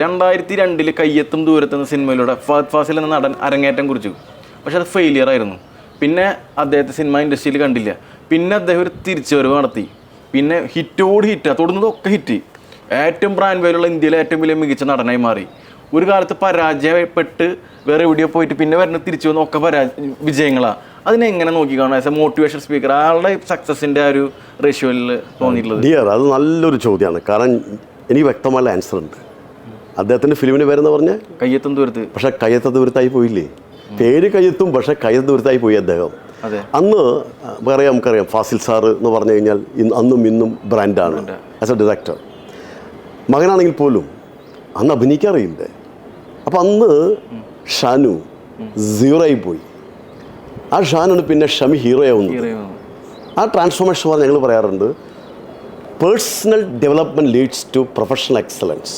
2002 കയ്യെത്തും ദൂരത്തെന്ന സിനിമയിലൂടെ ഫഹദ് ഫാസിൽ എന്ന നടൻ അരങ്ങേറ്റം കുറിച്ചു. പക്ഷെ അത് ഫെയിലിയർ ആയിരുന്നു. പിന്നെ അദ്ദേഹത്തെ സിനിമ ഇൻഡസ്ട്രിയിൽ കണ്ടില്ല. പിന്നെ അദ്ദേഹം ഒരു തിരിച്ചുവരവ് നടത്തി. പിന്നെ ഹിറ്റോട് ഹിറ്റ്, തൊടുന്നതൊക്കെ ഹിറ്റ്. ഏറ്റവും ബ്രാൻഡ് വാല്യുള്ള ഇന്ത്യയിലെ ഏറ്റവും വലിയ മികച്ച നടനായി മാറി. ഒരു കാലത്ത് പരാജയപ്പെട്ട് വേറെ എവിടെയോ പോയിട്ട് പിന്നെ വരുന്ന തിരിച്ചു വന്ന ഒക്കെ വിജയങ്ങളാണ്. അതിനെങ്ങനെ നോക്കിക്കാണോ ആസ് എ മോട്ടിവേഷൻ സ്പീക്കർ ആളുടെ സക്സസിൻ്റെ ആ ഒരു റേഷ്യോയിൽ തോന്നിയിട്ടുള്ളത്? അത് നല്ലൊരു ചോദ്യമാണ്. കാരണം എനിക്ക് വ്യക്തമായ ആൻസർ ഉണ്ട്. അദ്ദേഹത്തിൻ്റെ ഫിലിമിന് പേരെന്ന് പറഞ്ഞാൽ കയ്യെത്തും ദൂരത്ത്. പക്ഷേ കയ്യെത്ത ദൂരത്തായി പോയില്ലേ? പേര് കയ്യെത്തും, പക്ഷേ കയ്യെത്ത ദൂരത്തായി പോയി അദ്ദേഹം. അന്ന് നമുക്കറിയാം ഫാസിൽ സാറ് എന്ന് പറഞ്ഞു കഴിഞ്ഞാൽ അന്നും ഇന്നും ബ്രാൻഡാണ് ആസ് എ ഡയറക്ടർ. മകനാണെങ്കിൽ പോലും അന്ന് അഭിനയിക്കാറിയില്ലേ. അപ്പം അന്ന് ഷാനു സീറോയായി പോയി. ആ ഷാനാണ് പിന്നെ ഷമി ഹീറോയാവുന്നത്. ആ ട്രാൻസ്ഫോർമേഷൻ പറഞ്ഞാൽ ഞങ്ങൾ പറയാറുണ്ട്, personal development leads to professional excellence.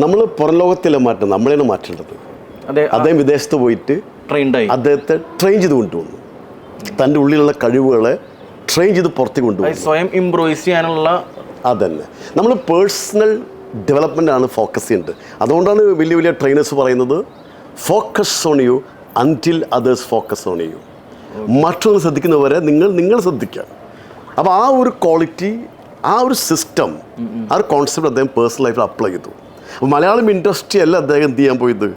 നമ്മൾ പുറം ലോകത്തിലെ മാറ്റം നമ്മളെയാണ് മാറ്റേണ്ടത്. അദ്ദേഹം വിദേശത്ത് പോയിട്ട് അദ്ദേഹത്തെ ട്രെയിൻ ചെയ്ത് കൊണ്ടുവന്നു. തൻ്റെ ഉള്ളിലുള്ള കഴിവുകളെ ട്രെയിൻ ചെയ്ത് പുറത്ത് കൊണ്ടുപോകും, സ്വയം ഇംപ്രൂവൈസ് ചെയ്യാനുള്ള. അതന്നെ നമ്മൾ പേഴ്സണൽ ഡെവലപ്മെൻ്റ് ആണ് ഫോക്കസ് ചെയ്യേണ്ടത്. അതുകൊണ്ടാണ് വലിയ വലിയ ട്രെയിനേഴ്സ് പറയുന്നത് focus on you until others focus on you. മറ്റൊന്ന് ശ്രദ്ധിക്കുന്നവരെ നിങ്ങൾ ശ്രദ്ധിക്കുക. അപ്പോൾ ആ ഒരു ക്വാളിറ്റി, ആ ഒരു സിസ്റ്റം, ആ ഒരു കോൺസെപ്റ്റ് അദ്ദേഹം പേഴ്സണൽ ലൈഫിൽ അപ്ലൈ ചെയ്തു. അപ്പോൾ മലയാളം ഇൻഡസ്ട്രി അല്ല അദ്ദേഹം എന്ത് ചെയ്യാൻ പോയത്,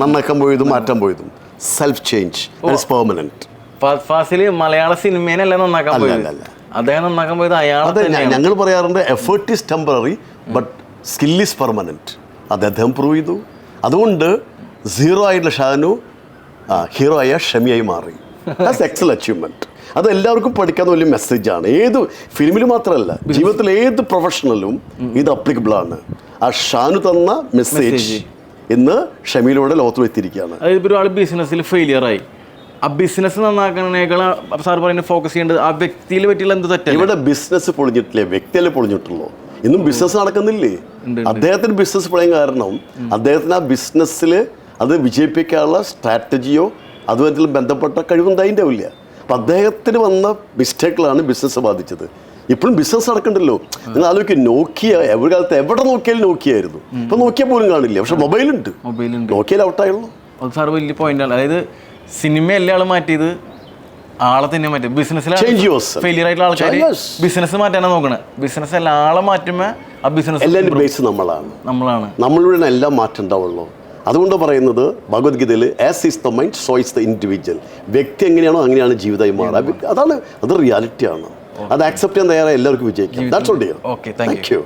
നന്നാക്കാൻ പോയതും മാറ്റാൻ പോയതും. Self change is permanent. Fazil മലയാള സിനിമേനല്ല നന്നാക്കാൻ പോയത്, അദ്ദേഹം നന്നാക്കാൻ പോയത് അയാളെ. ഞങ്ങൾ പറയാറുണ്ട് effort is temporary but skill is permanent. അത് അദ്ദേഹം പ്രൂവ് ചെയ്തു. അതുകൊണ്ട് സീറോ ആയിട്ടുള്ള ഷാനു ഹീറോ ആയ ഷമിയായി മാറി. That's excellent achievement. അത് എല്ലാവർക്കും പഠിക്കാവുന്ന വലിയ മെസ്സേജാണ്. ഏത് ഫിലിമിൽ മാത്രമല്ല, ജീവിതത്തിൽ ഏത് പ്രൊഫഷണലും ഇത് അപ്ലിക്കബിൾ ആണ്. ആ ഷാനു തന്ന മെസ്സേജ് ഇന്ന് ഷമിയിലൂടെ ലോകത്തിൽ എത്തിയിരിക്കുകയാണ്. അതായത് ഒരാൾ ബിസിനസ്സിൽ ഫെയിലിയർ ആയി, ആ ബിസിനസ് നന്നാക്കുന്നതിനേക്കാൾ സാർ പറയുന്നത് ഫോക്കസ് ചെയ്യേണ്ടത് ആ വ്യക്തിയിൽ പറ്റിയുള്ള എന്ത് തെറ്റാണ്. ഇവിടെ ബിസിനസ് പൊളിഞ്ഞിട്ടില്ലേ, വ്യക്തിയല്ലേ പൊളിഞ്ഞിട്ടുള്ളൂ. ഇന്നും ബിസിനസ് നടക്കുന്നില്ലേ? അദ്ദേഹത്തിന് ബിസിനസ് പൊളിയാൻ കാരണം അദ്ദേഹത്തിന് ആ ബിസിനസ്സിൽ അത് വിജയിപ്പിക്കാനുള്ള സ്ട്രാറ്റജിയോ അതുമായിട്ടുള്ള ബന്ധപ്പെട്ട കഴിവുണ്ടായില്ല. അപ്പം അദ്ദേഹത്തിന് വന്ന മിസ്റ്റേക്കുകളാണ് ബിസിനസ് ബാധിച്ചത്. ഇപ്പോഴും ബിസിനസ് നടക്കണ്ടല്ലോ. നിങ്ങൾ ആലോചിക്കും, നോക്കിയ ഒരു കാലത്ത് എവിടെ നോക്കിയാലും നോക്കിയായിരുന്നു. ഇപ്പം നോക്കിയാൽ പോലും കാണില്ല. പക്ഷെ മൊബൈലുണ്ട്, നോക്കിയാൽ ഔട്ടായുള്ളൂ. അത് സാർ വലിയ പോയിന്റാണ്. അതായത് സിനിമയല്ല ആൾ മാറ്റിയത്, ആളെ തന്നെ മാറ്റി. ബിസിനസ്സിൽ ഫെയിലിയർ ആയിട്ടുള്ള ആൾക്കാർ ബിസിനസ് മാറ്റാനാണ് നോക്കണത്. ബിസിനസ് അല്ല, ആളെ മാറ്റുമ്പോൾ ആ ബിസിനസ് എല്ലാവരും ബേസ് നമ്മളാണ്. നമ്മളിലൂടെ എല്ലാം മാറ്റം ഉണ്ടാവുള്ളൂ. അതുകൊണ്ട് പറയുന്നത് ഭഗവത്ഗീതയിൽ as is the mind so is the individual. വ്യക്തി എങ്ങനെയാണോ അങ്ങനെയാണ് ജീവിതമായി മാറുക. അത് റിയാലിറ്റിയാണ്. അത് ആക്സെപ്റ്റ് ചെയ്യാൻ തയ്യാറായി എല്ലാവർക്കും വിജയിക്കാം. That's all dear. Okay, thank U.